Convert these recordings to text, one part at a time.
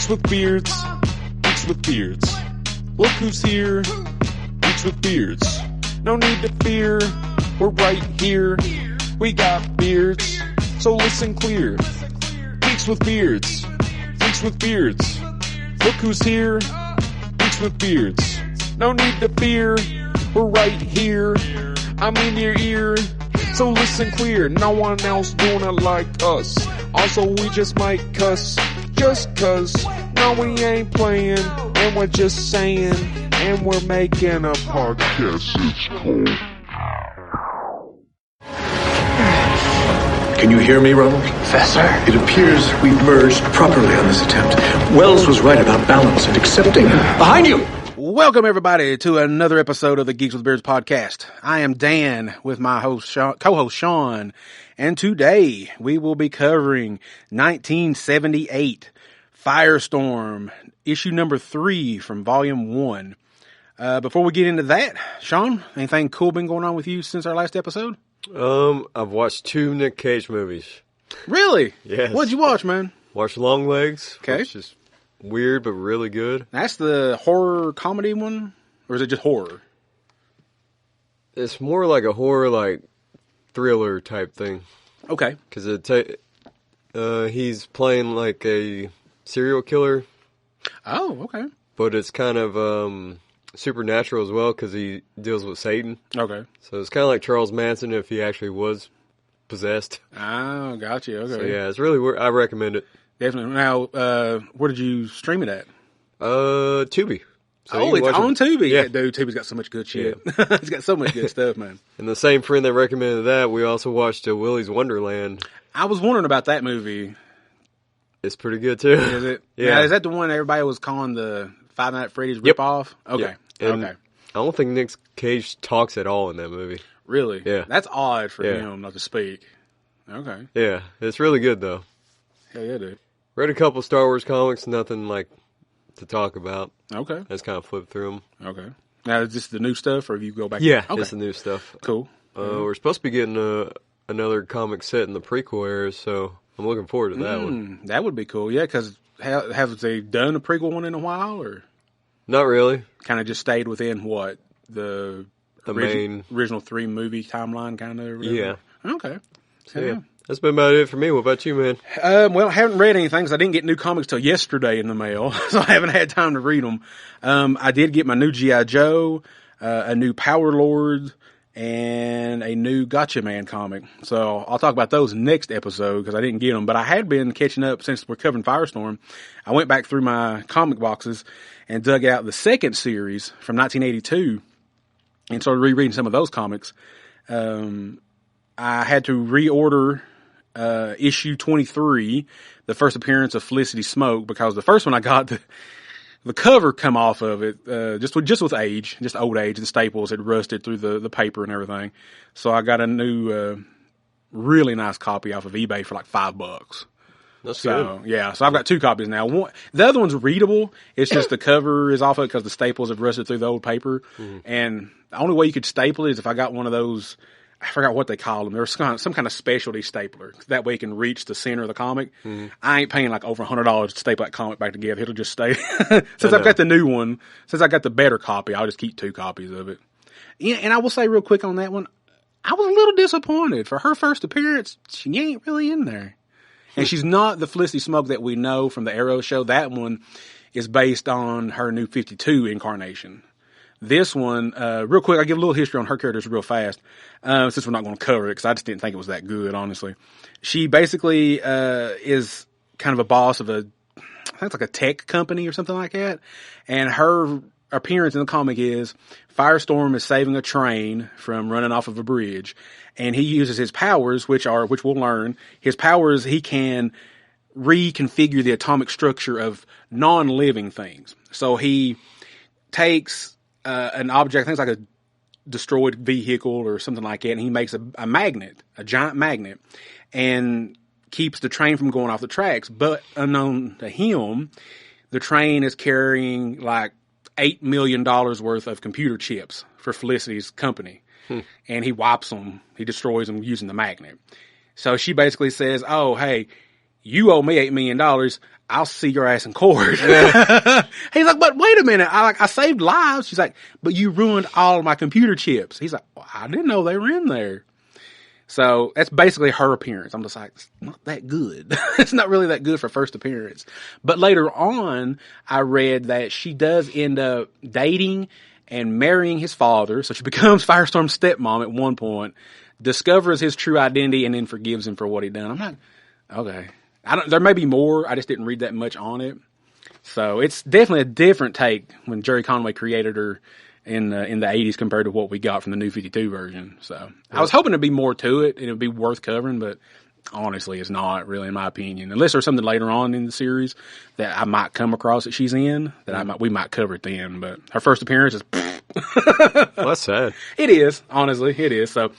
Geeks with beards, geeks with beards. Look who's here, geeks with beards. No need to fear, we're right here. We got beards, so listen clear. Geeks with beards, geeks with beards. Look who's here, geeks with beards. No need to fear, we're right here. I'm in your ear, so listen clear. No one else doing it like us. Also, we just might cuss, just cause. No, we ain't playing, and we're just saying, and we're making a podcast. It's cool. Can you hear me, Ronald? Professor? It appears we've merged properly on this attempt. Wells was right about balance and accepting. Behind you! Welcome, everybody, to another episode of the Geeks with Beards podcast. I am Dan with my co-host Sean, and today we will be covering 1978 Firestorm, issue number 3 from volume 1. Before we get into that, Sean, anything cool been going on with you since our last episode? I've watched 2 Nick Cage movies. Really? Yes. What'd you watch, man? Watched Longlegs, Okay. which is weird but really good. That's the horror comedy one? Or is it just horror? It's more like a horror, like, thriller type thing. Okay. Because he's playing like a serial killer, Oh, okay. but it's kind of supernatural as well because he deals with Satan. Okay. So it's kind of like Charles Manson if he actually was possessed. Oh, gotcha. Okay. So yeah, it's really weird. I recommend it. Definitely. Now, where did you stream it at? Tubi. So you Oh, can it's watch on it. Tubi. Yeah. Dude, Tubi's got so much good shit. It's got so much good stuff, man. And the same friend that recommended that, we also watched Willy's Wonderland. I was wondering about that movie. It's pretty good too. Is it? Yeah. Now, is that the one everybody was calling the Five Nights at Freddy's Yep. ripoff? Okay. Yep. And Okay. I don't think Nick Cage talks at all in that movie. Really? Yeah. That's odd for Yeah. him not to speak. Okay. Yeah, it's really good though. Hell yeah, dude. Read a couple Star Wars comics, nothing like to talk about. Okay. I just kind of flipped through them. Okay. Now, is this the new stuff, or have you go back? Yeah, Okay. it's the new stuff. Cool. We're supposed to be getting another comic set in the prequel era, so I'm looking forward to that one. That would be cool. Yeah, because have they done a prequel one in a while, or Not really. kind of just stayed within what the main original 3 movie timeline, kind of? Yeah. Okay. So, yeah. That's been about it for me. What about you, man? Well, I haven't read anything because I didn't get new comics till yesterday in the mail, so I haven't had time to read them. I did get my new G.I. Joe, a new Power Lord, and a new Gotcha Man comic. So I'll talk about those next episode because I didn't get them. But I had been catching up since we're covering Firestorm. I went back through my comic boxes and dug out the second series from 1982 and started rereading some of those comics. I had to reorder issue 23, the first appearance of Felicity Smoke, because the first one I got, the cover come off of it, just with age, just old age, the staples had rusted through the paper and everything. So I got a new, really nice copy off of eBay for like $5. That's So, good. yeah, so I've got 2 copies now. The other one's readable. It's just the cover is off of it because the staples have rusted through the old paper. Mm-hmm. And the only way you could staple it is if I got one of those, I forgot what they call them. There's some kind of specialty stapler. That way you can reach the center of the comic. Mm-hmm. I ain't paying like over $100 to staple that comic back together. It'll just stay. Since I've got the new one, since I got the better copy, I'll just keep 2 copies of it. Yeah, and I will say real quick on that one, I was a little disappointed. For her first appearance, she ain't really in there. And she's not the Felicity Smoke that we know from the Arrow show. That one is based on her new 52 incarnation. This one, real quick, I'll give a little history on her characters real fast, since we're not going to cover it, because I just didn't think it was that good, honestly. She basically is kind of a boss of I think it's like a tech company or something like that. And her appearance in the comic is Firestorm is saving a train from running off of a bridge. And he uses his powers, which we'll learn, his powers, he can reconfigure the atomic structure of non-living things. So he takes an object, I think it's like a destroyed vehicle or something like that, and he makes a magnet, a giant magnet, and keeps the train from going off the tracks. But unknown to him, the train is carrying like $8 million worth of computer chips for Felicity's company. And he wipes them, he destroys them using the magnet. So she basically says, oh, hey, you owe me $8 million. I'll see your ass in court. He's like, but wait a minute. I saved lives. She's like, but you ruined all of my computer chips. He's like, well, I didn't know they were in there. So that's basically her appearance. I'm just like, it's not that good. It's not really that good for first appearance. But later on, I read that she does end up dating and marrying his father. So she becomes Firestorm's stepmom at one point, discovers his true identity, and then forgives him for what he done. I'm like, okay. There may be more. I just didn't read that much on it. So it's definitely a different take when Gerry Conway created her in the 80s compared to what we got from the New 52 version. So I was hoping there'd be more to it and it'd be worth covering, but honestly, it's not really, in my opinion. Unless there's something later on in the series that I might come across that she's in, that we might cover it then. But her first appearance is, well, that's sad. It is, honestly, it is. So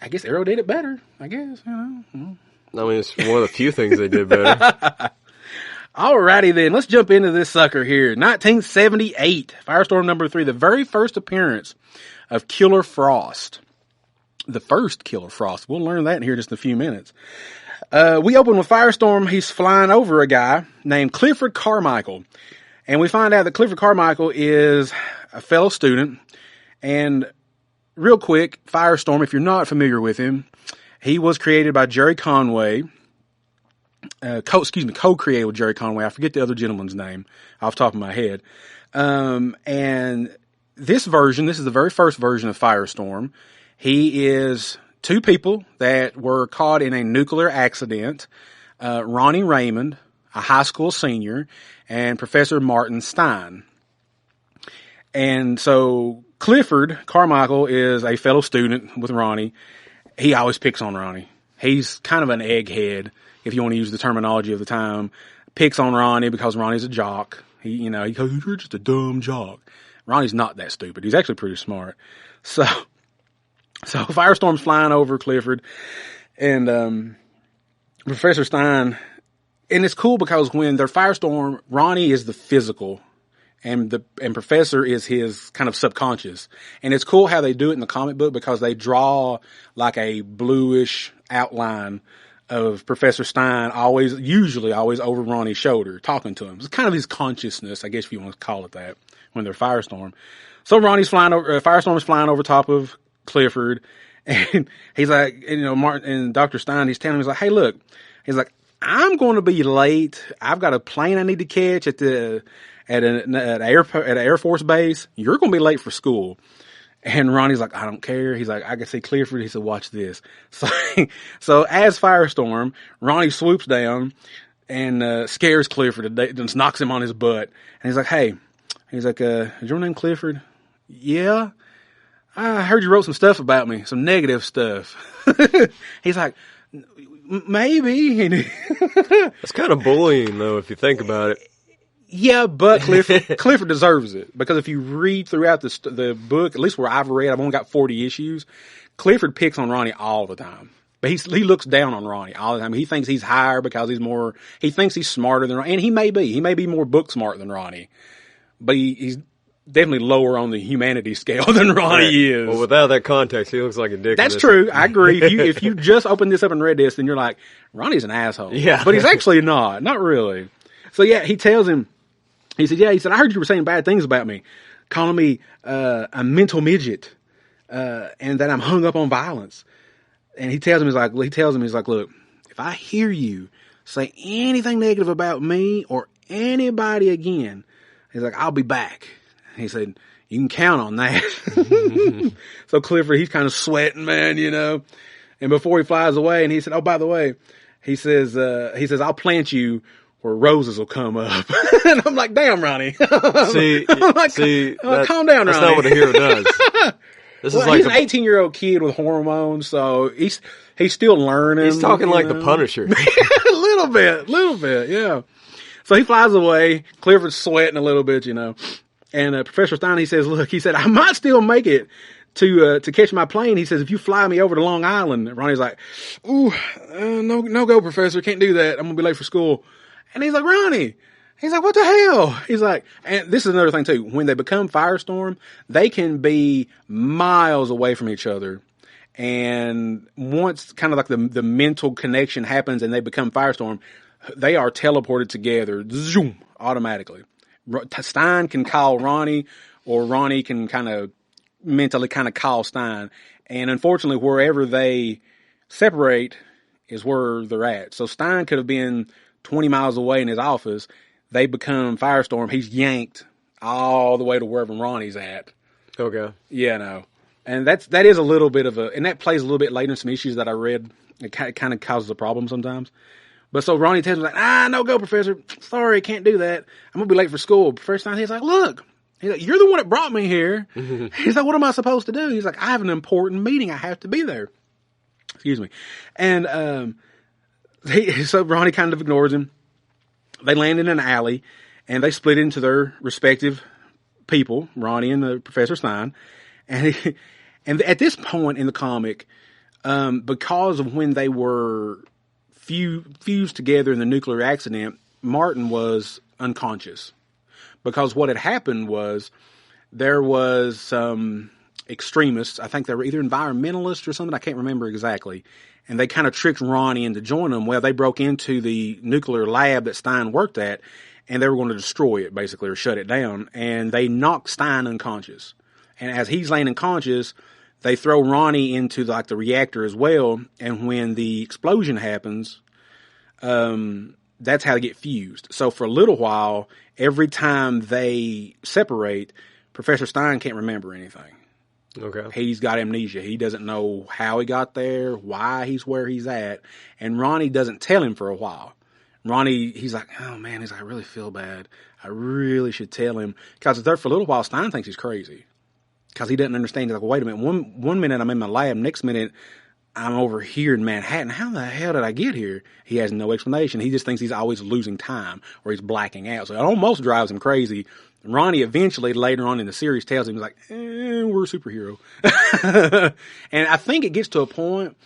I guess Arrow did it better. I guess, you know. I mean, it's one of the few things they did better. Alrighty then, let's jump into this sucker here. 1978, Firestorm number 3, the very first appearance of Killer Frost. The first Killer Frost. We'll learn that in here in just a few minutes. We open with Firestorm. He's flying over a guy named Clifford Carmichael. And we find out that Clifford Carmichael is a fellow student. And real quick, Firestorm, if you're not familiar with him, he was created by Gerry Conway. Co-created with Gerry Conway. I forget the other gentleman's name off the top of my head. And this is the very first version of Firestorm. He is two people that were caught in a nuclear accident. Ronnie Raymond, a high school senior, and Professor Martin Stein. And so Clifford Carmichael is a fellow student with Ronnie. He always picks on Ronnie. He's kind of an egghead, if you want to use the terminology of the time. Picks on Ronnie because Ronnie's a jock. He goes, you're just a dumb jock. Ronnie's not that stupid. He's actually pretty smart. So Firestorm's flying over Clifford and Professor Stein. And it's cool because when they're Firestorm, Ronnie is the physical and Professor is his kind of subconscious. And it's cool how they do it in the comic book because they draw like a bluish outline of Professor Stein usually always over Ronnie's shoulder, talking to him. It's kind of his consciousness, I guess if you want to call it that, when they're Firestorm. So Firestorm is flying over top of Clifford, and he's like, Martin and Dr. Stein, he's telling him, he's like, hey, look, he's like, I'm going to be late. I've got a plane I need to catch at an Air Force base. You're going to be late for school. And Ronnie's like, I don't care. He's like, I can see Clifford. He said, watch this. So as Firestorm, Ronnie swoops down and scares Clifford, just knocks him on his butt. And he's like, hey, is your name Clifford? Yeah. I heard you wrote some stuff about me, some negative stuff. He's like, maybe. That's kind of bullying, though, if you think about it. Yeah, but Clifford deserves it, because if you read throughout the book, at least where I've read, I've only got 40 issues, Clifford picks on Ronnie all the time. But he looks down on Ronnie all the time. He thinks he's higher because he thinks he's smarter than Ronnie. And he may be more book smart than Ronnie. But he's definitely lower on the humanity scale than Ronnie is. Well, without that context, he looks like a dick. That's true. I agree. If you just open this up and read this, then you're like, Ronnie's an asshole. Yeah. But he's actually not really. So yeah, he tells him, he said, I heard you were saying bad things about me, calling me a mental midget, and that I'm hung up on violence. And he tells him, he's like, look, if I hear you say anything negative about me or anybody again, he's like, I'll be back. And he said, you can count on that. So Clifford, he's kind of sweating, man, And before he flies away, and he said, oh, by the way, he says, I'll plant you where roses will come up. And I'm like, damn, Ronnie. Calm down, Ronnie. That's not what a hero does. This is like he's an 18-year-old kid with hormones, so he's still learning. He's talking like the Punisher. A little bit, yeah. So he flies away. Clifford's sweating a little bit, And Professor Stein, he says, look, he said, I might still make it to catch my plane. He says, if you fly me over to Long Island. Ronnie's like, ooh, no go, Professor. Can't do that. I'm going to be late for school. And he's like, Ronnie. He's like, what the hell? He's like, and this is another thing too. When they become Firestorm, they can be miles away from each other. And once kind of like the mental connection happens and they become Firestorm, they are teleported together, zoom, automatically. Stein can call Ronnie, or Ronnie can mentally call Stein. And unfortunately, wherever they separate is where they're at. So Stein could have been 20 miles away in his office. They become Firestorm. He's yanked all the way to wherever Ronnie's at. Okay. Yeah, no. And that is a little bit of and that plays a little bit later in some issues that I read. It kind of causes a problem sometimes. But so Ronnie tells me, no go, Professor. Sorry, can't do that. I'm going to be late for school. Professor Stein, he's like, look. He's like, you're the one that brought me here. He's like, what am I supposed to do? He's like, I have an important meeting. I have to be there. Excuse me. And so Ronnie kind of ignores him. They land in an alley, and they split into their respective people, Ronnie and Professor Stein. And at this point in the comic, because of when they were fused together in the nuclear accident, Martin was unconscious. Because what had happened was there was some extremists. I think they were either environmentalists or something. I can't remember exactly. And they kind of tricked Ronnie into joining them. Well, they broke into the nuclear lab that Stein worked at, and they were going to destroy it, basically, or shut it down. And they knocked Stein unconscious. And as he's laying unconscious, they throw Ronnie into the reactor as well. And when the explosion happens, that's how they get fused. So for a little while, every time they separate, Professor Stein can't remember anything. Okay. He's got amnesia. He doesn't know how he got there, why he's where he's at. And Ronnie doesn't tell him for a while. Ronnie, he's like, oh man, he's like, I really feel bad. I really should tell him. Because there for a little while, Stein thinks he's crazy. Because he doesn't understand. He's like, well, wait a minute. One minute I'm in my lab. Next minute I'm over here in Manhattan. How the hell did I get here? He has no explanation. He just thinks he's always losing time or he's blacking out. So it almost drives him crazy. Ronnie eventually, later on in the series, tells him, he's like, we're a superhero. And I think it gets to a point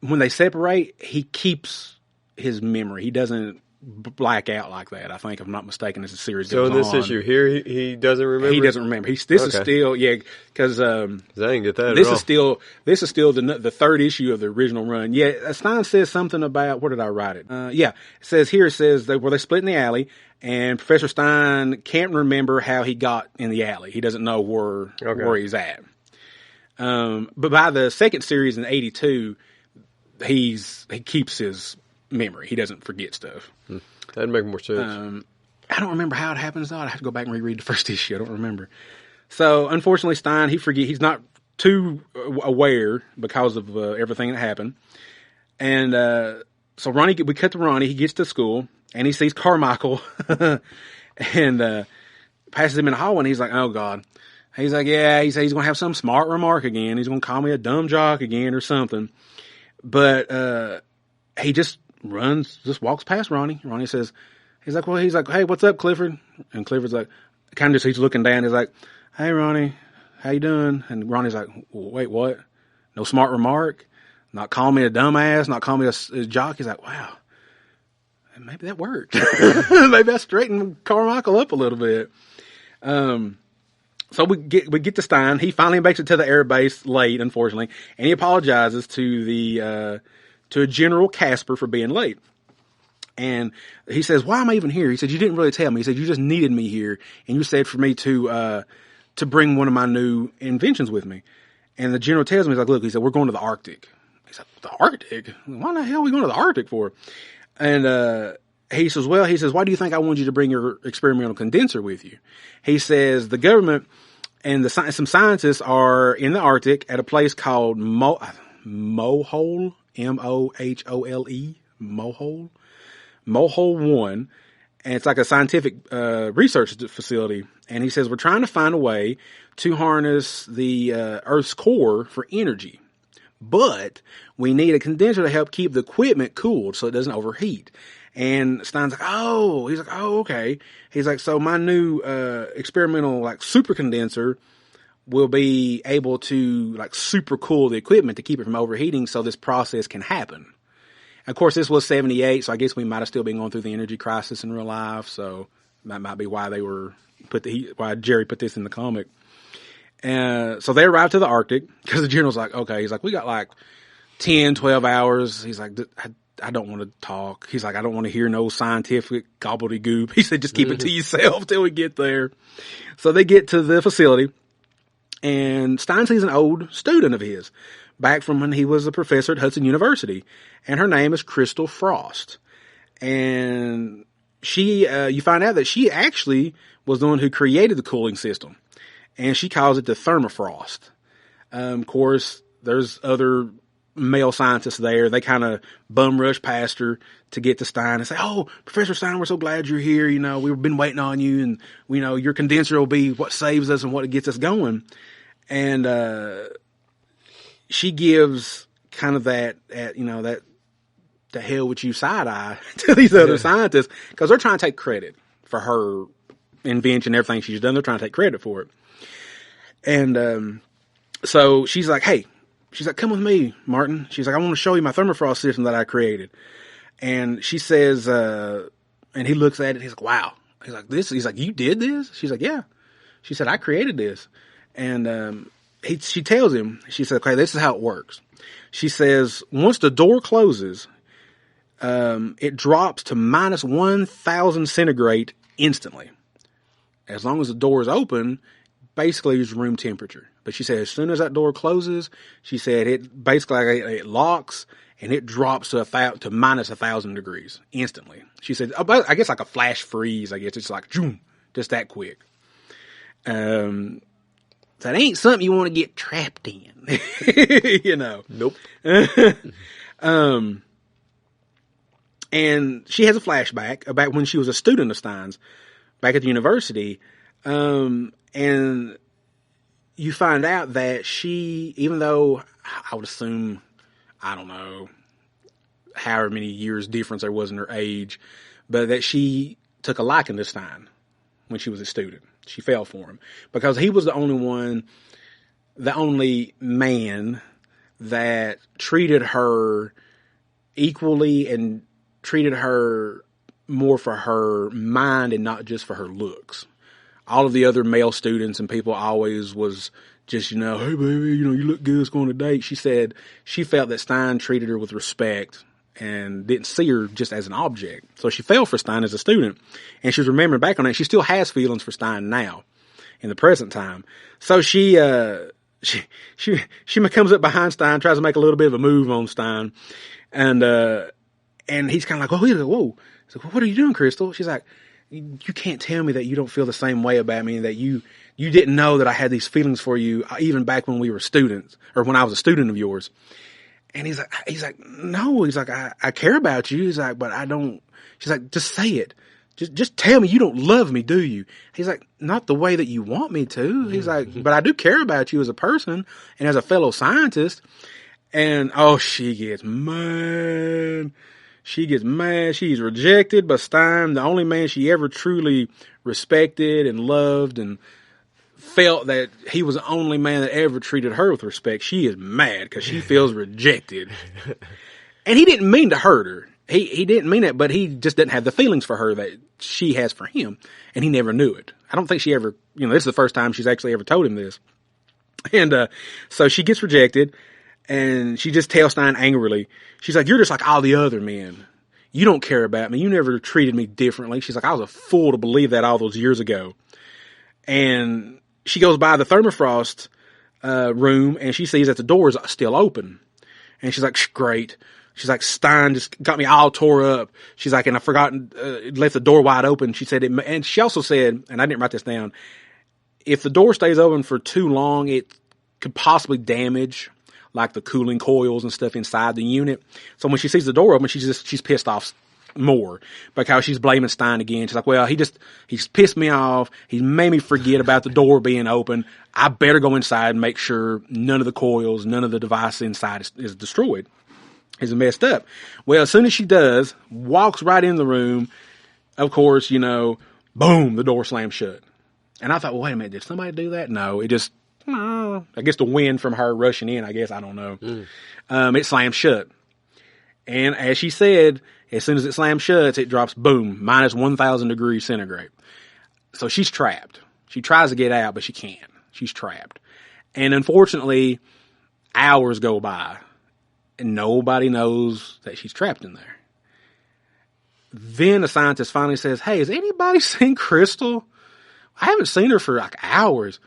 when they separate, he keeps his memory. He doesn't black out like that. I think, if I'm not mistaken, as the series goes on. So in this issue here, he doesn't remember? He doesn't remember. This is still, because I didn't get that this is still the third issue of the original run. Yeah, Stein says something about, where did I write it? It says they split in the alley, and Professor Stein can't remember how he got in the alley. He doesn't know where he's at. But by the second series in 82, he keeps his memory. He doesn't forget stuff. That'd make more sense. I don't remember how it happens, though. I have to go back and reread the first issue. I don't remember. So, unfortunately, Stein, he's not too aware because of everything that happened. And so we cut to Ronnie. He gets to school, and he sees Carmichael and passes him in the hallway, and he's like, oh, God. He's like, yeah, he said he's going to have some smart remark again. He's going to call me a dumb jock again or something. But he just walks past Ronnie. Ronnie says, he's like, hey, what's up, Clifford? And Clifford's like, he's looking down. He's like, hey, Ronnie, how you doing? And Ronnie's like, wait, what? No smart remark? Not calling me a dumbass? Not calling me a jock? He's like, wow, maybe that worked. Maybe I straightened Carmichael up a little bit. So we get to Stein. He finally makes it to the air base late, unfortunately, and he apologizes to to General Casper for being late. And he says, why am I even here? He said, you didn't really tell me. He said, you just needed me here, and you said for me to bring one of my new inventions with me. And the general tells me, he's like, look, he said, we're going to the Arctic. He's like, the Arctic? Why the hell are we going to the Arctic for? And he says, why do you think I wanted you to bring your experimental condenser with you? He says, the government and some scientists are in the Arctic at a place called Mohole, Mohole, Mohole 1. And it's like a scientific research facility. And he says, we're trying to find a way to harness the Earth's core for energy. But we need a condenser to help keep the equipment cooled so it doesn't overheat. And Stein's like, he's like, okay. He's like, so my new experimental super condenser will be able to super cool the equipment to keep it from overheating so this process can happen. Of course, this was 78, so I guess we might have still been going through the energy crisis in real life. So that might be why why Gerry put this in the comic. So they arrived to the Arctic because the general's like, okay, he's like, we got 10, 12 hours. He's like, I don't want to talk. He's like, I don't want to hear no scientific gobbledygook. He said, just keep it to yourself till we get there. So they get to the facility, and Stein sees an old student of his, back from when he was a professor at Hudson University, and her name is Crystal Frost. And she, you find out that she actually was the one who created the cooling system, and she calls it the thermofrost. Of course, there's other male scientists there. They kind of bum rush past her to get to Stein and say, "Oh, Professor Stein, we're so glad you're here. You know, we've been waiting on you, and we know your condenser will be what saves us and what gets us going." And she gives kind of that the hell with you side eye to these other scientists, because they're trying to take credit for her invention, everything she's done. They're trying to take credit for it. And so she's like, "Hey," she's like, "come with me, Martin." She's like, "I want to show you my thermofrost system that I created." And she says, and he looks at it, he's like, "Wow." He's like, he's like, "You did this?" She's like, "Yeah." She said, "I created this." And she tells him, she said, "Okay, this is how it works." She says, once the door closes, it drops to minus 1,000 centigrade instantly. As long as the door is open, basically it's room temperature. But she said as soon as that door closes, she said it basically it locks and it drops to minus 1,000 degrees instantly. She said, I guess like a flash freeze. I guess it's like just that quick. So it ain't something you want to get trapped in, you know. Nope. And she has a flashback about when she was a student of Stein's back at the university. And you find out that she, even though I would assume, I don't know, however many years difference there was in her age, but that she took a liking to Stein when she was a student. She fell for him because he was the only man that treated her equally and treated her more for her mind and not just for her looks. All of the other male students and people always was just, "Hey baby, you look good, let's go on a date." She said she felt that Stein treated her with respect and didn't see her just as an object. So she fell for Stein as a student, and she was remembering back on it. She still has feelings for Stein now in the present time. So she comes up behind Stein, tries to make a little bit of a move on Stein. And he's kind of like, whoa. He's like, "What are you doing, Crystal?" She's like, "You can't tell me that you don't feel the same way about me, and that you didn't know that I had these feelings for you even back when we were students, or when I was a student of yours." And he's like, "No." He's like, I care about you. He's like, "But I don't." She's like, "Just say it. Just tell me you don't love me, do you?" He's like, "Not the way that you want me to." He's like, "But I do care about you as a person and as a fellow scientist." And she gets mad. She's rejected by Stein, the only man she ever truly respected and loved, and felt that he was the only man that ever treated her with respect. She is mad because she feels rejected. And he didn't mean to hurt her. He didn't mean it, but he just didn't have the feelings for her that she has for him. And he never knew it. I don't think she ever, this is the first time she's actually ever told him this. And so she gets rejected, and she just tells Stein angrily, she's like, "You're just like all the other men. You don't care about me. You never treated me differently." She's like, "I was a fool to believe that all those years ago." And she goes by the thermofrost room, and she sees that the door is still open. And she's like, "Great." She's like, "Stein just got me all tore up." She's like, "And I forgot, left the door wide open." She said, and she also said, and I didn't write this down, if the door stays open for too long, it could possibly damage like the cooling coils and stuff inside the unit. So when she sees the door open, she's pissed off more because she's blaming Stein again. She's like, "Well, he's pissed me off. He made me forget about the door being open. I better go inside and make sure none of the coils, none of the device inside is destroyed, is messed up." Well, as soon as she does, walks right in the room, of course, boom, the door slams shut. And I thought, well, wait a minute, did somebody do that? No, it just, I guess the wind from her rushing in, I don't know. It slams shut. And as she said, as soon as it slams shut, it drops, boom, minus 1,000 degrees centigrade. So she's trapped. She tries to get out, but she can't. She's trapped. And unfortunately, hours go by. and nobody knows that she's trapped in there. Then the scientist finally says, "Hey, has anybody seen Crystal? I haven't seen her for like hours."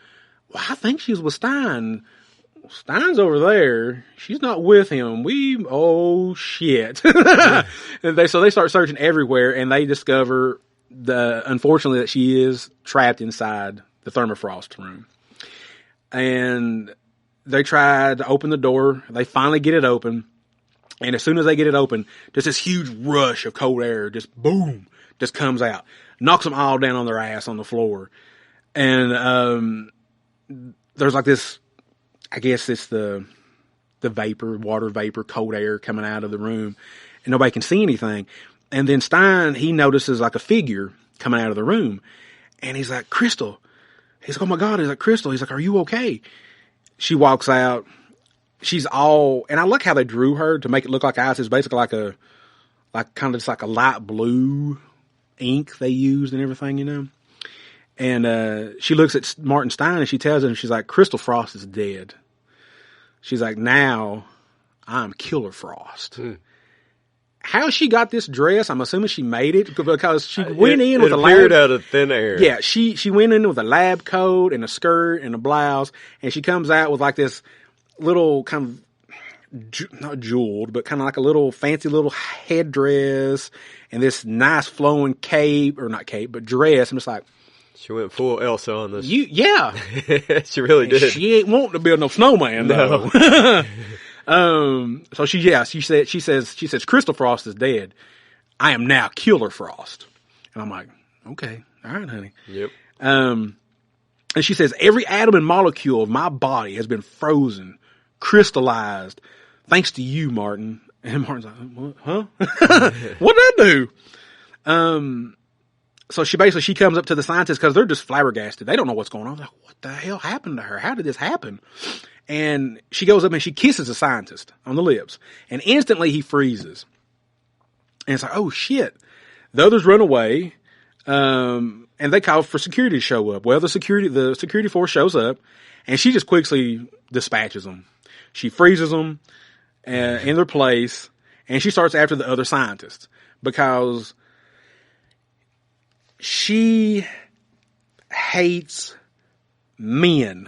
"Well, I think she's with Stein." "Stein's over there. She's not with him. Oh shit." And they start searching everywhere, and they discover unfortunately that she is trapped inside the thermofrost room. And they try to open the door. They finally get it open. And as soon as they get it open, just this huge rush of cold air, just boom, just comes out, knocks them all down on their ass on the floor. And there's like this, I guess it's the vapor, water vapor, cold air coming out of the room, and nobody can see anything. And then Stein, he notices like a figure coming out of the room, and he's like, "Crystal." He's like, "Oh my God." He's like, "Crystal." He's like, "Are you okay?" She walks out. She's all, and I like how they drew her to make it look like ice. It's basically like kind of just like a light blue ink they used and everything, you know. And she looks at Martin Stein and she tells him, she's like, "Crystal Frost is dead." She's like, "Now I'm Killer Frost." How she got this dress, I'm assuming she made it because she went in with a lab out of thin air. Yeah, she went in with a lab coat and a skirt and a blouse, and she comes out with like this little kind of not jeweled, but kind of like a little fancy little headdress and this nice flowing cape, or not cape, but dress. I'm just like, she went full Elsa on this. Yeah. She really did. She ain't wanting to build no snowman though. So she says, "Crystal Frost is dead. I am now Killer Frost." And I'm like, "Okay. All right, honey." Yep. And she says, "Every atom and molecule of my body has been frozen, crystallized, thanks to you, Martin." And Martin's like, "What? Huh? What did I do?" So she comes up to the scientists because they're just flabbergasted. They don't know what's going on. They're like, "What the hell happened to her? How did this happen?" And she goes up and she kisses the scientist on the lips, and instantly he freezes. And it's like, "Oh shit." The others run away, and they call for security to show up. Well, the security force shows up, and she just quickly dispatches them. She freezes them in their place, and she starts after the other scientists because she hates men.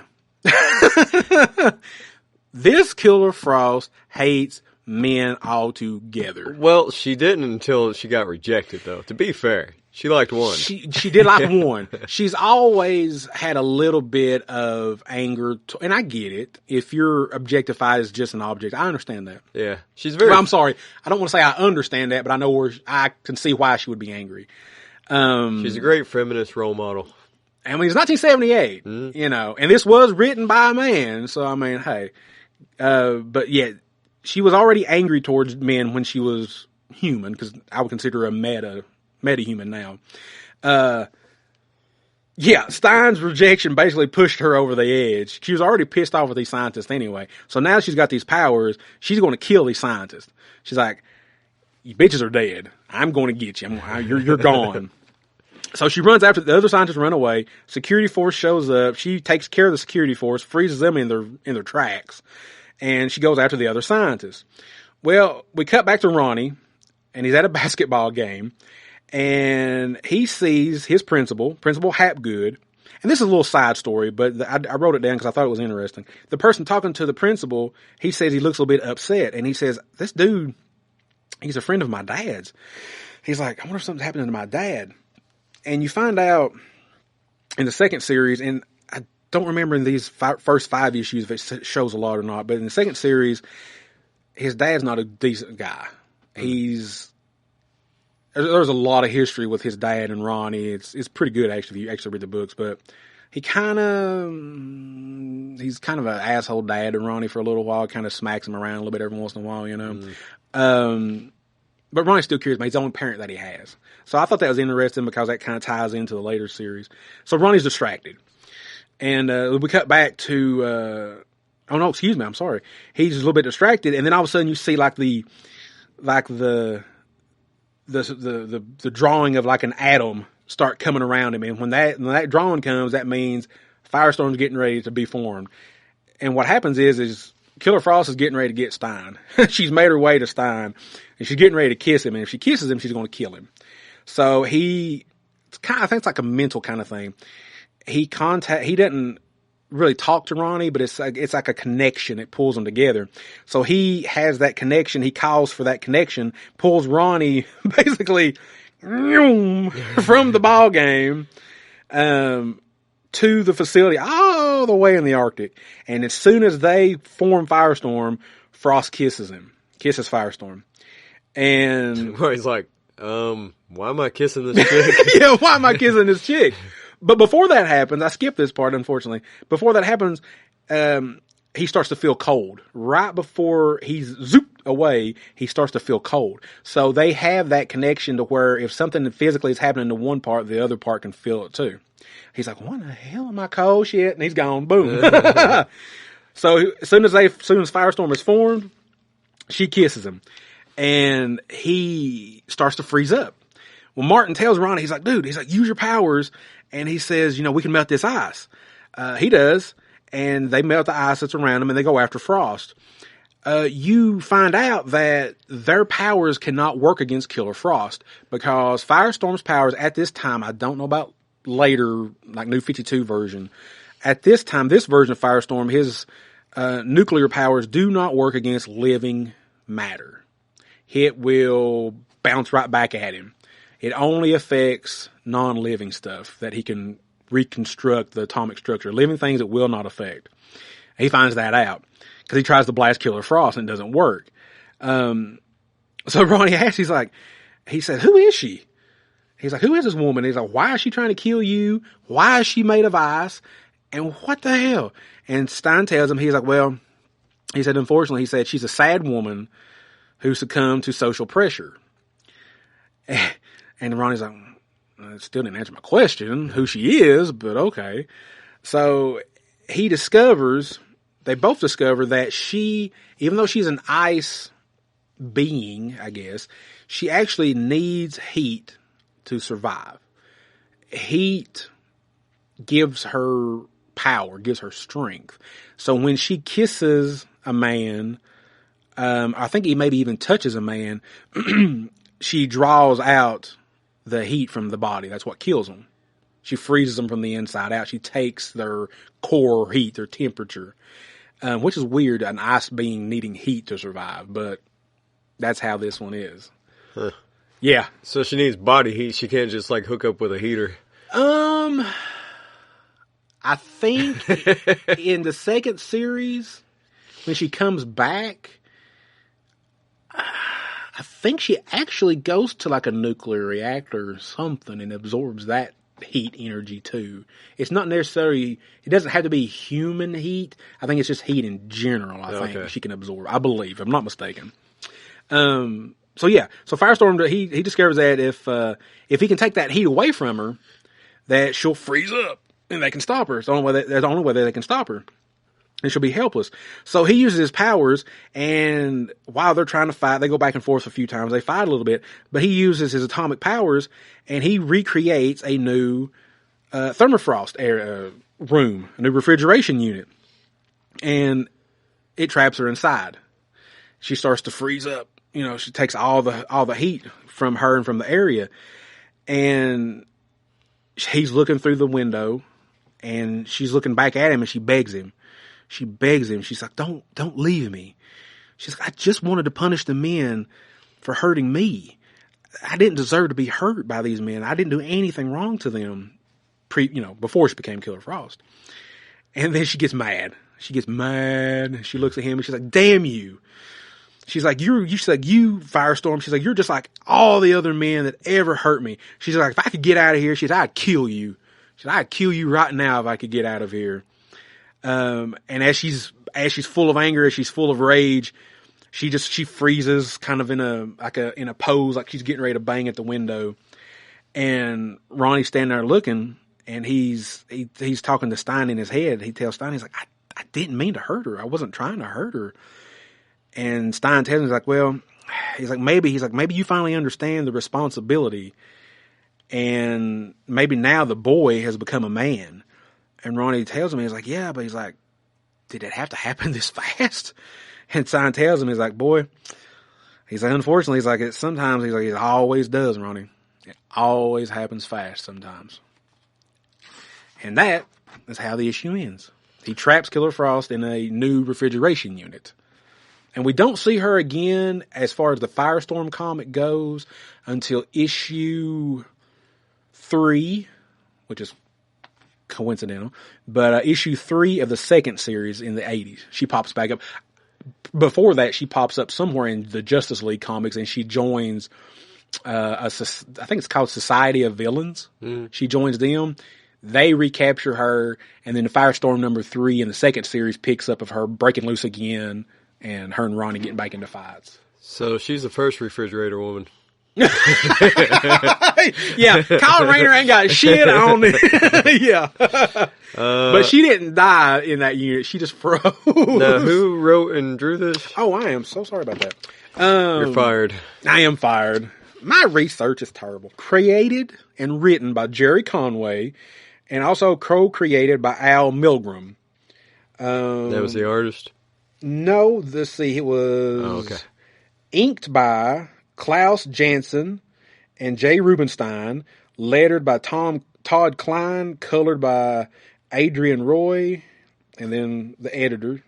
This Killer Frost hates men altogether. Well, she didn't until she got rejected, though. To be fair, she liked one. She did like one. She's always had a little bit of anger, and I get it. If you're objectified as just an object, I understand that. Yeah, she's very. Well, I'm sorry. I don't want to say I understand that, but I know where I can see why she would be angry. She's a great feminist role model. I mean, it's 1978, you know, and this was written by a man. So, I mean, hey, but yeah, she was already angry towards men when she was human, because I would consider her a meta-human now. Yeah, Stein's rejection basically pushed her over the edge. She was already pissed off with these scientists anyway. So now she's got these powers. She's going to kill these scientists. She's like, "You bitches are dead. I'm going to get you. You're gone." So she runs after the other scientists run away. Security force shows up. She takes care of the security force, freezes them in their tracks, and she goes after the other scientists. Well, we cut back to Ronnie, and he's at a basketball game, and he sees his Principal Hapgood. And this is a little side story, but I wrote it down because I thought it was interesting. The person talking to the principal, he says he looks a little bit upset, and he says, "This dude, he's a friend of my dad's." He's like, "I wonder if something's happening to my dad." And you find out in the second series, and I don't remember in these first 5 issues if it shows a lot or not, but in the second series, his dad's not a decent guy. There's a lot of history with his dad and Ronnie. It's pretty good actually if you actually read the books, but he's kind of an asshole dad to Ronnie for a little while, kind of smacks him around a little bit every once in a while, you know. But Ronnie still cares about his own parent that he has. So I thought that was interesting because that kind of ties into the later series. So Ronnie's distracted. And we cut back to, oh no, excuse me, I'm sorry. He's a little bit distracted, and then all of a sudden you see the drawing of like an atom start coming around him. And when that drawing comes, that means Firestorm's getting ready to be formed. And what happens is Killer Frost is getting ready to get Stein. She's made her way to Stein, and she's getting ready to kiss him. And if she kisses him, she's going to kill him. So I think it's like a mental kind of thing. He doesn't really talk to Ronnie, but it's like a connection. It pulls them together. So he has that connection. He calls for that connection, pulls Ronnie basically from the ball game, to the facility all the way in the Arctic. And as soon as they form Firestorm, Frost kisses Firestorm. And well, he's like, why am I kissing this chick? Yeah, why am I kissing this chick? But before that happens, I skipped this part, unfortunately. Before that happens, he starts to feel cold. Right before he's zooped away, he starts to feel cold. So they have that connection to where if something physically is happening to one part, the other part can feel it too. He's like, what the hell am I cold? Shit. And he's gone. Boom. So as soon as Firestorm is formed, she kisses him. And he starts to freeze up. Well, Martin tells Ronnie, he's like, use your powers. And he says, we can melt this ice. He does. And they melt the ice that's around him and they go after Frost. You find out that their powers cannot work against Killer Frost because Firestorm's powers at this time, I don't know about later, like New 52 version. At this time, this version of Firestorm, his nuclear powers do not work against living matter. It will bounce right back at him. It only affects non-living stuff that he can reconstruct the atomic structure. Living things it will not affect. He finds that out because he tries to blast Killer Frost and it doesn't work. So Ronnie asks, he said, who is she? He's like, who is this woman? He's like, why is she trying to kill you? Why is she made of ice? And what the hell? And Stein tells him, he's like, well, he said, unfortunately, he said, she's a sad woman who succumbed to social pressure. And Ronnie's like, I still didn't answer my question, who she is, but okay. So they both discover that she, even though she's an ice being, I guess, she actually needs heat to survive. Heat gives her power, gives her strength. So when she kisses a man, I think he maybe even touches a man, she draws out the heat from the body. That's what kills them. She freezes them from the inside out. She takes their core heat, their temperature, which is weird, an ice being needing heat to survive, but that's how this one is. Huh. Yeah. So she needs body heat. She can't just like hook up with a heater. I think in the second series, when she comes back, I think she actually goes to like a nuclear reactor or something and absorbs that heat energy too. It's not necessarily, it doesn't have to be human heat. I think it's just heat in general, I think she can absorb. I believe, if I'm not mistaken. So yeah, so Firestorm, he discovers that if he can take that heat away from her, that she'll freeze up and they can stop her. It's the only way that they can stop her. And she'll be helpless. So he uses his powers, and while they're trying to fight, they go back and forth a few times. They fight a little bit, but he uses his atomic powers, and he recreates a new thermofrost room, a new refrigeration unit, and it traps her inside. She starts to freeze up. She takes all the heat from her and from the area, and he's looking through the window, and she's looking back at him, and she begs him. She's like, don't leave me. She's like, I just wanted to punish the men for hurting me. I didn't deserve to be hurt by these men. I didn't do anything wrong to them before she became Killer Frost. And then she gets mad. She looks at him and she's like, damn you. She's like, you Firestorm. She's like, you're just like all the other men that ever hurt me. She's like, if I could get out of here, I'd kill you. I'd kill you right now if I could get out of here. And as she's full of anger, as she's full of rage, she freezes kind of in a pose, like she's getting ready to bang at the window. And Ronnie's standing there looking, and he's talking to Stein in his head. He tells Stein, he's like, I didn't mean to hurt her. I wasn't trying to hurt her. And Stein tells him, he's like, maybe you finally understand the responsibility, and maybe now the boy has become a man. And Ronnie tells him, he's like, yeah, but he's like, did it have to happen this fast? And Sign tells him, he's like, boy, he's like, unfortunately, he's like, sometimes he's like, it always does, Ronnie. It always happens fast sometimes. And that is how the issue ends. He traps Killer Frost in a new refrigeration unit. And we don't see her again as far as the Firestorm comic goes until issue 3, which is coincidental, but issue 3 of the second series in the 80s. She pops back up. Before that, she pops up somewhere in the Justice League comics, and she joins I think it's called Society of Villains. She joins them. They recapture her, and then the Firestorm number 3 in the second series picks up of her breaking loose again, and her and Ronnie getting back into fights. So she's the first refrigerator woman. Yeah, Kyle Rayner ain't got shit on it. Yeah. But she didn't die in that unit. She just froze. Now, who wrote and drew this? Oh, I am so sorry about that. You're fired. I am fired. My research is terrible. Created and written by Gerry Conway, and also co-created by Al Milgrom. That was the artist? No, let's see. It was inked by Klaus Janson and Jay Rubenstein, lettered by Todd Klein, colored by Adrian Roy, and then the editor.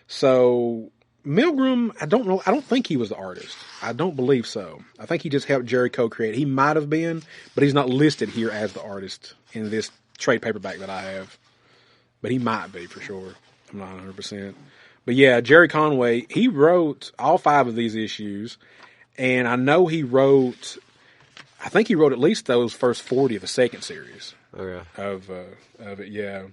So Milgrom, I don't think he was the artist. I don't believe so. I think he just helped Gerry co-create. He might have been, but he's not listed here as the artist in this trade paperback that I have. But he might be for sure. I'm not 100%. But yeah, Gerry Conway, he wrote all 5 of these issues, and I know I think he wrote at least those first 40 of the second series. Of it, yeah.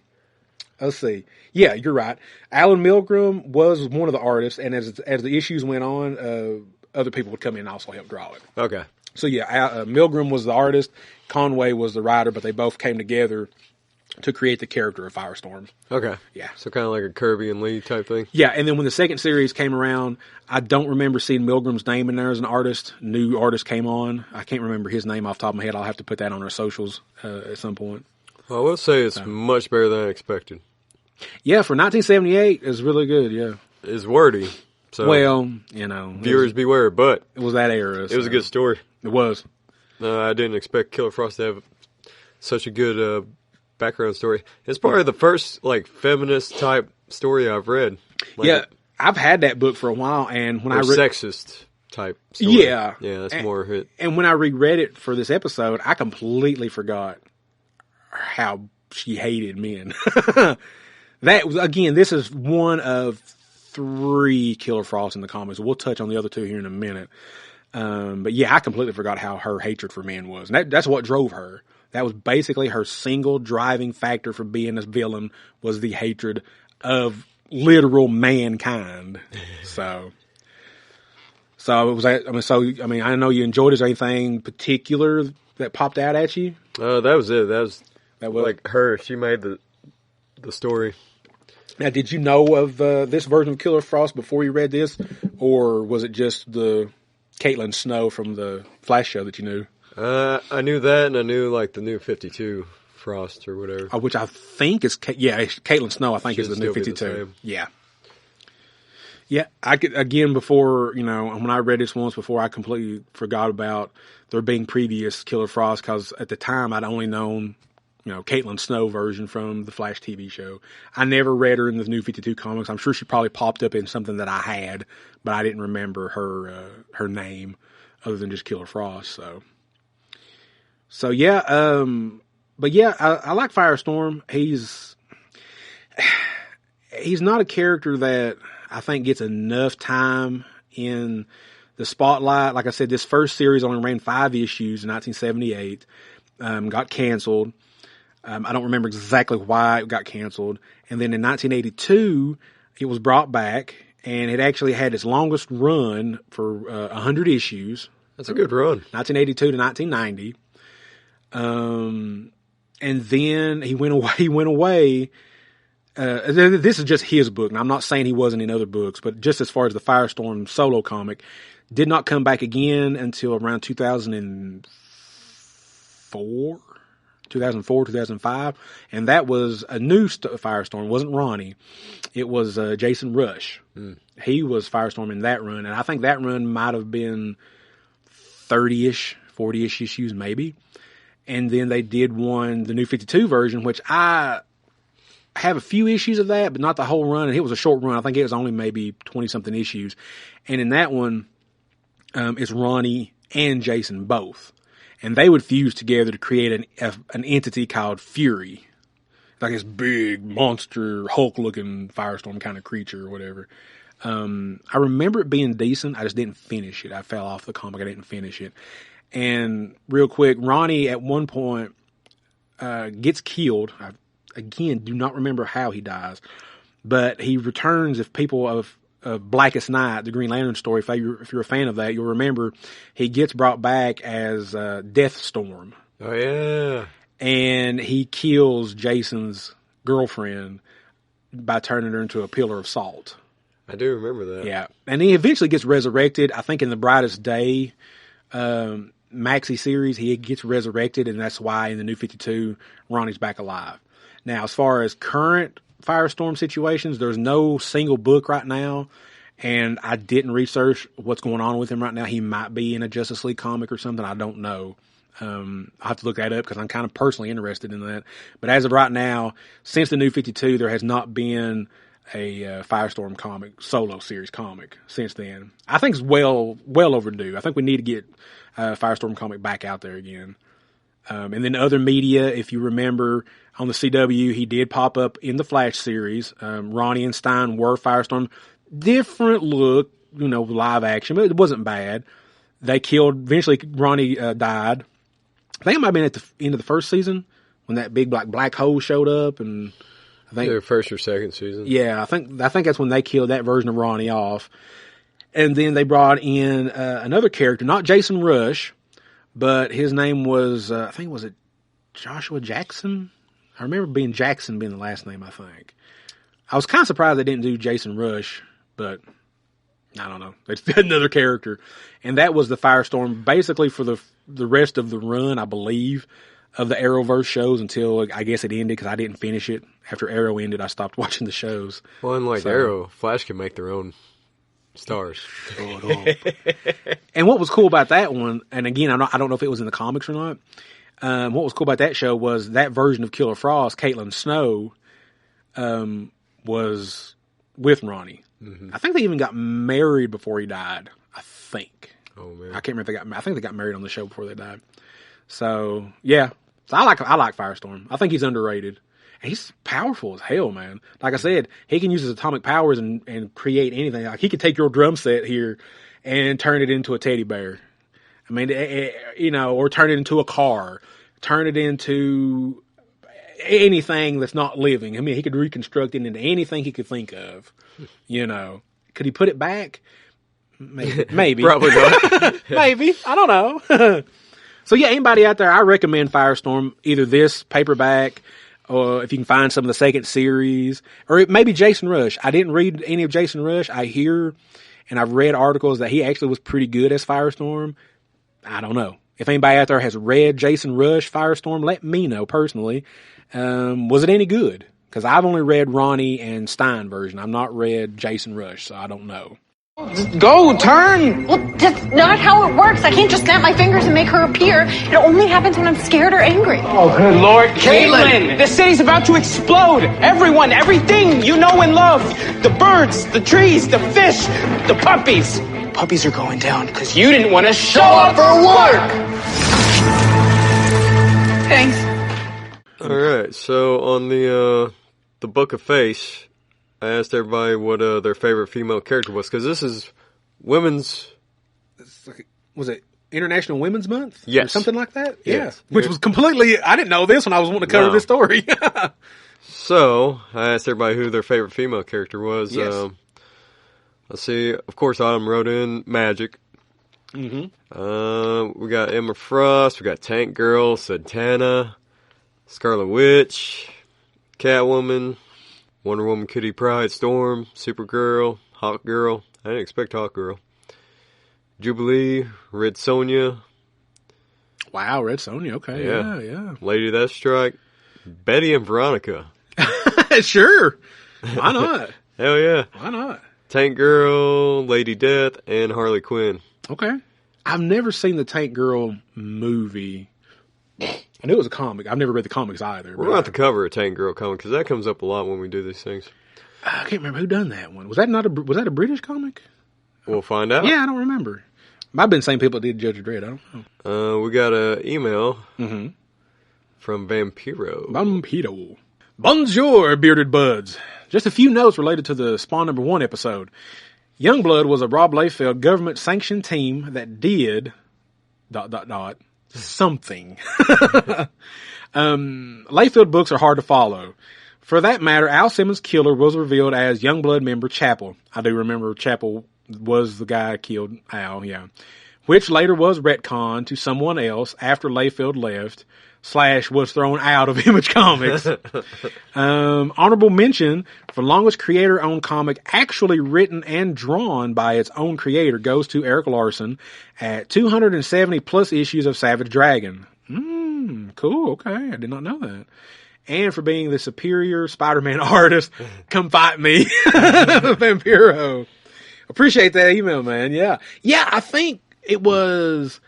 Let's see. Yeah, you're right. Alan Milgrom was one of the artists, and as the issues went on, other people would come in and also help draw it. Okay. So yeah, Milgrom was the artist, Conway was the writer, but they both came together to create the character of Firestorm. Okay. Yeah. So kind of like a Kirby and Lee type thing? Yeah, and then when the second series came around, I don't remember seeing Milgrom's name in there as an artist. New artist came on. I can't remember his name off the top of my head. I'll have to put that on our socials at some point. Well, I will say it's much better than I expected. Yeah, for 1978, it's really good, yeah. It's wordy. So well, you know. Viewers beware, but it was that era. It was a good story. It was. I didn't expect Killer Frost to have such a good background story. It's probably the first feminist type story I've read. I've had that book for a while, and when sexist type story. Yeah, that's more hit. And when I reread it for this episode, I completely forgot how she hated men. That was, again, this is one of 3 Killer Frost in the comics. We'll touch on the other 2 here in a minute. But yeah, I completely forgot how her hatred for men was. And that's what drove her. That was basically her single driving factor for being a villain, was the hatred of literal mankind. So it was. I know you enjoyed it. Is there anything particular that popped out at you? That was it. That was like her. She made the story. Now, did you know of this version of Killer Frost before you read this, or was it just the Caitlin Snow from the Flash show that you knew? I knew that, and I knew the new 52 Frost or whatever. Which I think is Caitlin Snow. I think is the new 52. Yeah. I could, again, before, when I read this once before, I completely forgot about there being previous Killer Frost, because at the time I'd only known Caitlin Snow version from the Flash TV show. I never read her in the new 52 comics. I'm sure she probably popped up in something that I had, but I didn't remember her name other than just Killer Frost. So yeah, but yeah, I like Firestorm. He's not a character that I think gets enough time in the spotlight. Like I said, this first series only ran 5 issues in 1978, got canceled. I don't remember exactly why it got canceled. And then in 1982, it was brought back, and it actually had its longest run for 100 issues. That's a good run. 1982 to 1990. And then he went away. This is just his book, and I'm not saying he wasn't in other books, but just as far as the Firestorm solo comic, did not come back again until around 2004. 2004, 2005, and that was a new Firestorm. It wasn't Ronnie. It was Jason Rush. He was Firestorm in that run, and I think that run might have been 30-ish, 40-ish issues maybe. And then they did the New 52 version, which I have a few issues of that, but not the whole run. And it was a short run. I think it was only maybe 20-something issues. And in that one, it's Ronnie and Jason both. And they would fuse together to create an entity called Fury. Like this big monster, Hulk-looking Firestorm kind of creature or whatever. I remember it being decent. I just didn't finish it. I fell off the comic. I didn't finish it. And real quick, Ronnie at one point gets killed. I, again, do not remember how he dies. But he returns. If people of Blackest Night, the Green Lantern story, if you're a fan of that, you'll remember he gets brought back as Deathstorm. Oh, yeah. And he kills Jason's girlfriend by turning her into a pillar of salt. I do remember that. Yeah. And he eventually gets resurrected. I think in the Brightest Day maxi series, he gets resurrected, and that's why in the New 52, Ronnie's back alive. Now, as far as current Firestorm situations, there's no single book right now, and I didn't research what's going on with him right now. He might be in a Justice League comic or something. I don't know. I'll have to look that up because I'm kind of personally interested in that. But as of right now, since the New 52, there has not been a Firestorm comic, solo series comic since then. I think it's well overdue. I think we need to get a Firestorm comic back out there again. And then other media, if you remember, on the CW, he did pop up in the Flash series. Ronnie and Stein were Firestorm. Different look, live action, but it wasn't bad. They eventually Ronnie died. I think it might have been at the end of the first season when that big black hole showed up, and I think their first or second season. Yeah, I think that's when they killed that version of Ronnie off. And then they brought in another character, not Jason Rush, but his name was was it Joshua Jackson? I remember Jackson being the last name, I think. I was kind of surprised they didn't do Jason Rush, but I don't know. It's another character. And that was the Firestorm basically for the rest of the run, I believe, of the Arrowverse shows until I guess it ended because I didn't finish it. After Arrow ended, I stopped watching the shows. Well, unlike Arrow, Flash can make their own stars. And what was cool about that one, and again, I don't know if it was in the comics or not, what was cool about that show was that version of Killer Frost, Caitlin Snow, was with Ronnie. Mm-hmm. I think they even got married before he died. I think. Oh man, I can't remember if I think they got married on the show before they died. So yeah, so I like Firestorm. I think he's underrated. And he's powerful as hell, man. Like I said, he can use his atomic powers and create anything. Like he could take your drum set here and turn it into a teddy bear. I mean, or turn it into a car, turn it into anything that's not living. I mean, he could reconstruct it into anything he could think of. Could he put it back? Maybe. Probably not. Maybe. I don't know. So yeah, anybody out there, I recommend Firestorm, either this paperback, or if you can find some of the second series, or maybe Jason Rush. I didn't read any of Jason Rush. I hear, and I've read articles that he actually was pretty good as Firestorm. I don't know. If anybody out there has read Jason Rush Firestorm, let me know personally. Was it any good? Because I've only read Ronnie and Stein version. I've not read Jason Rush, so I don't know. Go, turn! Well, that's not how it works. I can't just snap my fingers and make her appear. It only happens when I'm scared or angry. Oh, good Lord. Caitlin! The city's about to explode. Everyone, everything you know and love. The birds, the trees, the fish, the puppies. Puppies are going down because you didn't want to show up for work! Thanks. All right, so on the Book of Face, I asked everybody what their favorite female character was, because this is women's... Was it International Women's Month? Yes. Or something like that? Yes. Yeah. Which was completely... I didn't know this when I was wanting to cover this story. So, I asked everybody who their favorite female character was. Yes. Let's see. Of course, Autumn wrote in Magic. Mm-hmm. We got Emma Frost. We got Tank Girl, Satana, Scarlet Witch, Catwoman, Wonder Woman, Kitty Pryde, Storm, Supergirl, Hawk Girl. I didn't expect Hawk Girl. Jubilee, Red Sonja. Wow, Red Sonja. Okay, yeah. Lady Deathstrike, Betty and Veronica. Sure. Why not? Hell yeah. Why not? Tank Girl, Lady Death, and Harley Quinn. Okay. I've never seen the Tank Girl movie. I knew it was a comic. I've never read the comics either. We're going to have to cover a Tank Girl comic because that comes up a lot when we do these things. I can't remember who done that one. Was that a British comic? We'll find out. Yeah, I don't remember. Might have been the same people that did Judge Dredd. I don't know. We got an email from Vampiro. Vampiro. Bonjour, bearded buds. Just a few notes related to the Spawn #1 episode. Youngblood was a Rob Liefeld government-sanctioned team that did ... something. Liefeld books are hard to follow. For that matter, Al Simmons' killer was revealed as Youngblood member Chapel. I do remember Chapel was the guy who killed Al, yeah. Which later was retconned to someone else after Liefeld left / was thrown out of Image Comics. Honorable mention for longest creator-owned comic actually written and drawn by its own creator goes to Eric Larson at 270 plus issues of Savage Dragon. Cool, okay, I did not know that. And for being the superior Spider-Man artist, come fight me, Vampiro. Appreciate that email, man. Yeah, I think it was,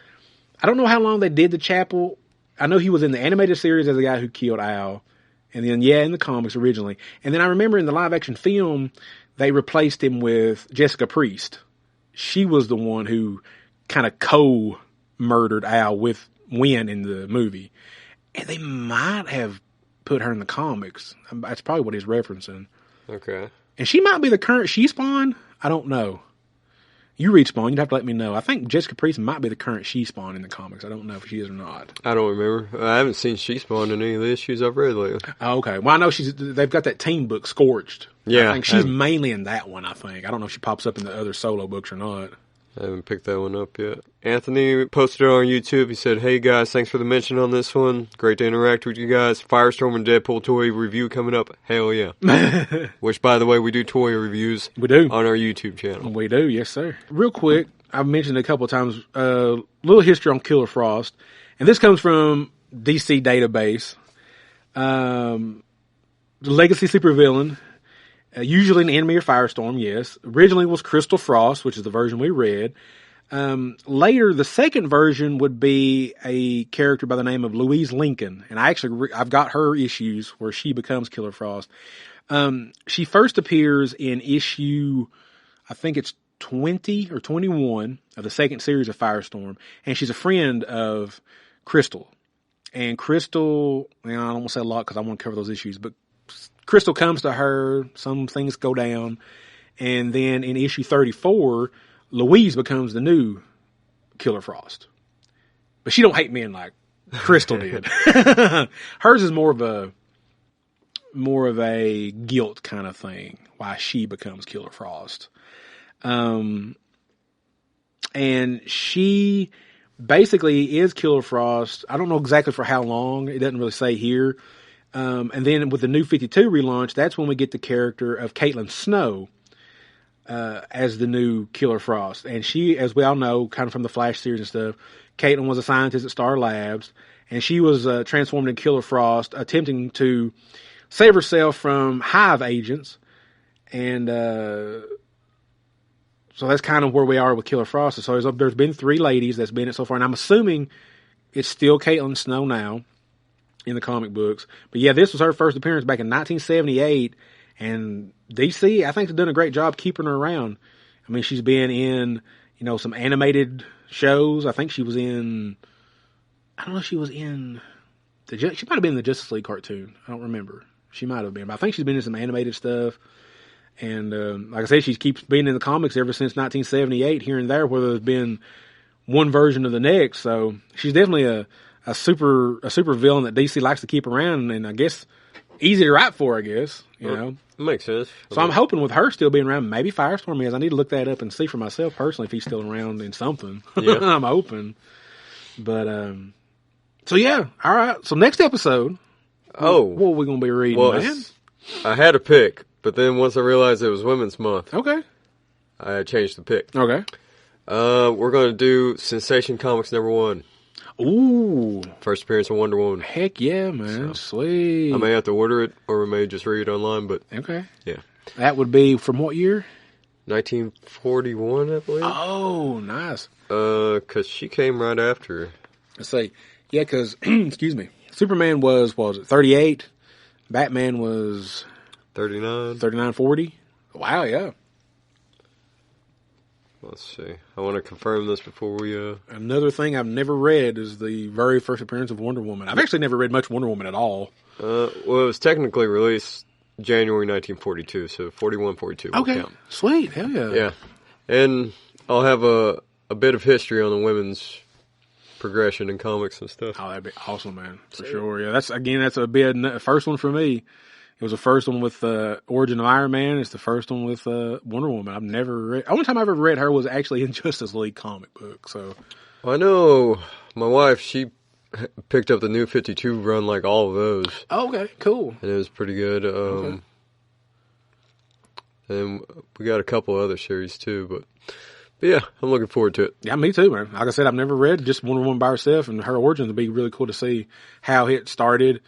I don't know how long they did the Chapel. I know he was in the animated series as the guy who killed Al. And then, in the comics originally. And then I remember in the live-action film, they replaced him with Jessica Priest. She was the one who kind of co-murdered Al with Wynn in the movie. And they might have put her in the comics. That's probably what he's referencing. Okay. And she might be the current She-Spawn. I don't know. You read Spawn, you'd have to let me know. I think Jessica Priest might be the current She-Spawn in the comics. I don't know if she is or not. I don't remember. I haven't seen She-Spawn in any of the issues I've read lately. Oh, okay. Well, I know they've got that team book, Scorched. Yeah. I think she's mainly in that one, I think. I don't know if she pops up in the other solo books or not. I haven't picked that one up yet. Anthony posted it on YouTube. He said, "Hey guys, thanks for the mention on this one. Great to interact with you guys. Firestorm and Deadpool toy review coming up. Hell yeah." Which, by the way, we do toy reviews. We do. On our YouTube channel. We do, yes sir. Real quick, I've mentioned it a couple of times, little history on Killer Frost. And this comes from DC Database. The Legacy supervillain. Usually an enemy or Firestorm, yes. Originally was Crystal Frost, which is the version we read. Later, the second version would be a character by the name of Louise Lincoln. And I've got her issues where she becomes Killer Frost. She first appears in issue, I think it's 20 or 21 of the second series of Firestorm. And she's a friend of Crystal. And Crystal, I don't want to say a lot because I want to cover those issues, but Crystal comes to her, some things go down, and then in issue 34, Louise becomes the new Killer Frost. But she don't hate men like Crystal did. Hers is more of a guilt kind of thing, why she becomes Killer Frost. And she basically is Killer Frost. I don't know exactly for how long. It doesn't really say here. And then with the New 52 relaunch, that's when we get the character of Caitlin Snow as the new Killer Frost. And she, as we all know, kind of from the Flash series and stuff, Caitlin was a scientist at Star Labs, and she was transformed into Killer Frost, attempting to save herself from Hive agents. And so that's kind of where we are with Killer Frost. So there's been 3 ladies that's been it so far, and I'm assuming it's still Caitlin Snow now in the comic books. But yeah, this was her first appearance back in 1978, and DC, I think, has done a great job keeping her around. I mean, she's been in, some animated shows. I think she was in, I don't know if she was in, she might have been in the Justice League cartoon. I don't remember. She might have been, but I think she's been in some animated stuff. And like I said, she keeps being in the comics ever since 1978, here and there, where there's been one version of the next. So she's definitely a super villain that DC likes to keep around, and I guess easy to write for, I guess, know. Makes sense. So I'm hoping with her still being around, maybe Firestorm is. I need to look that up and see for myself personally if he's still around in something. Yeah. I'm hoping. But, so yeah, all right. So next episode, what are we going to be reading, man? I had a pick, but then once I realized it was Women's Month, okay, I changed the pick. Okay. We're going to do Sensation Comics #1. Ooh. First appearance of Wonder Woman. Heck yeah, man. Sweet. I may have to order it, or we may just read it online, but... Okay. Yeah. That would be from what year? 1941, I believe. Oh, nice. Because she came right after. Let's say, yeah, because, excuse me, Superman was 38? Batman was... 39. 39, 40? Wow, yeah. Let's see. I want to confirm this before we... Another thing I've never read is the very first appearance of Wonder Woman. I've actually never read much Wonder Woman at all. Well, it was technically released January 1942, so 41, 42. Okay, count. sweet, hell yeah. Yeah, and I'll have a bit of history on the women's progression in comics and stuff. Oh, that'd be awesome, man, for sure. Yeah, that's a big first one for me. It was the first one with Origin of Iron Man. It's the first one with Wonder Woman. I've never read... Only time I ever read her was actually in Justice League comic book. So I know my wife, she picked up the New 52 run, like all of those. Oh, okay, cool. And it was pretty good. Okay. And we got a couple other series too, but yeah, I'm looking forward to it. Yeah, me too, man. Like I said, I've never read just Wonder Woman by herself, and her origins would be really cool to see how it started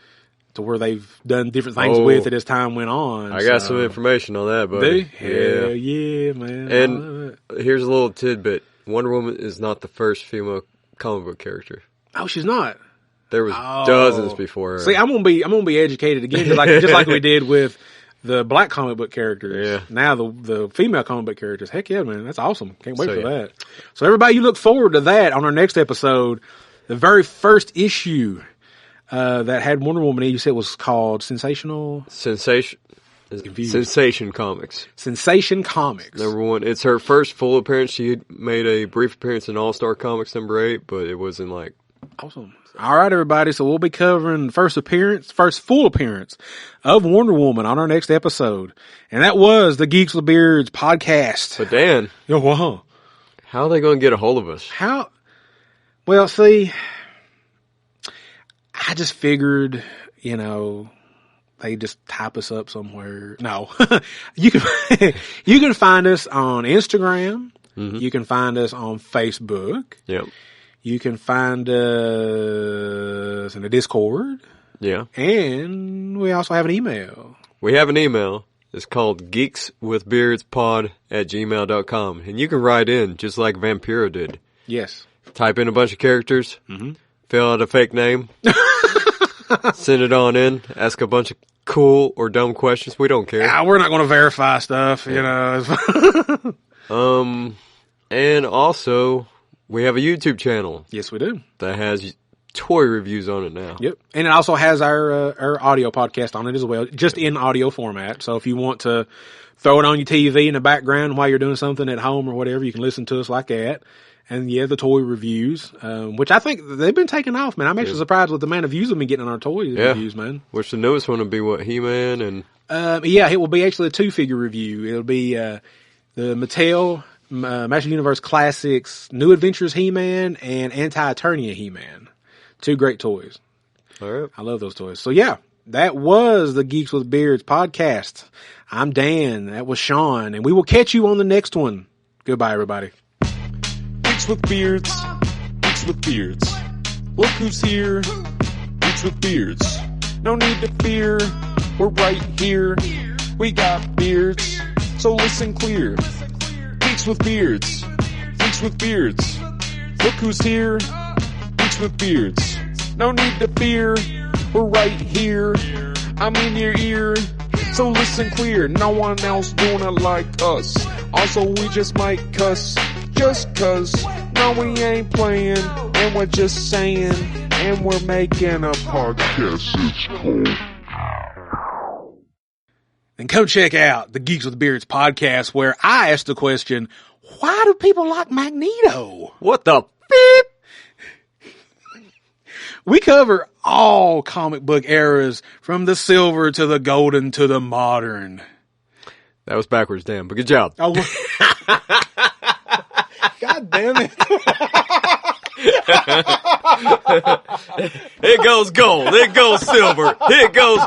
to where they've done different things with it as time went on. I got some information on that, buddy. Hell yeah, man. And here's a little tidbit. Wonder Woman is not the first female comic book character. Oh, she's not? There was dozens before her. See, I'm gonna be educated again, just like we did with the black comic book characters. Yeah. Now the female comic book characters. Heck yeah, man. That's awesome. Can't wait for that. So everybody, you look forward to that on our next episode. The very first issue that had Wonder Woman, you said was called Sensation Comics. Sensation Comics. Number 1. It's her first full appearance. She had made a brief appearance in All-Star Comics number 8, but it wasn't like... Awesome. All right, everybody. So we'll be covering the first full appearance of Wonder Woman on our next episode. And that was the Geeks with Beards podcast. But Dan, wow. How are they going to get a hold of us? Well, see, I just figured, they just type us up somewhere. No, you can find us on Instagram. Mm-hmm. You can find us on Facebook. Yep. You can find us in the Discord. Yeah. And we also have an email. We have an email. It's called geekswithbeardspod@gmail.com. And you can write in just like Vampiro did. Yes. Type in a bunch of characters. Mm-hmm. Fill out a fake name. Send it on in. Ask a bunch of cool or dumb questions. We don't care. We're not going to verify stuff, And also... we have a YouTube channel. Yes, we do. That has toy reviews on it now. Yep. And it also has our audio podcast on it as well, just in audio format. So if you want to throw it on your TV in the background while you're doing something at home or whatever, you can listen to us like that. And yeah, the toy reviews, which I think they've been taking off, man. I'm actually surprised with the amount of views we've been getting on our toy reviews, man. Which the newest one will be what, He-Man and... yeah, it will be actually a 2-figure review. It'll be the Mattel... Master Universe Classics, New Adventures He-Man, and Anti-Eternia He-Man. 2 great toys. All right. I love those toys. So yeah, that was the Geeks with Beards podcast. I'm Dan. That was Sean. And we will catch you on the next one. Goodbye, everybody. Geeks with Beards. Geeks with Beards. Look who's here. Geeks with Beards. No need to fear. We're right here. We got beards. So listen clear. Geeks with Beards. Geeks with Beards. Look who's here. Geeks with Beards. No need to fear. We're right here. I'm in your ear. So listen clear. No one else doing it like us. Also, we just might cuss. Just cause. No, we ain't playing. And we're just saying. And we're making a podcast. It's cool. And come check out the Geeks with Beards podcast, where I asked the question, why do people like Magneto? What the beep? We cover all comic book eras, from the silver to the golden to the modern. That was backwards, Dan, but good job. Oh, God damn it. It goes gold. It goes silver. It goes...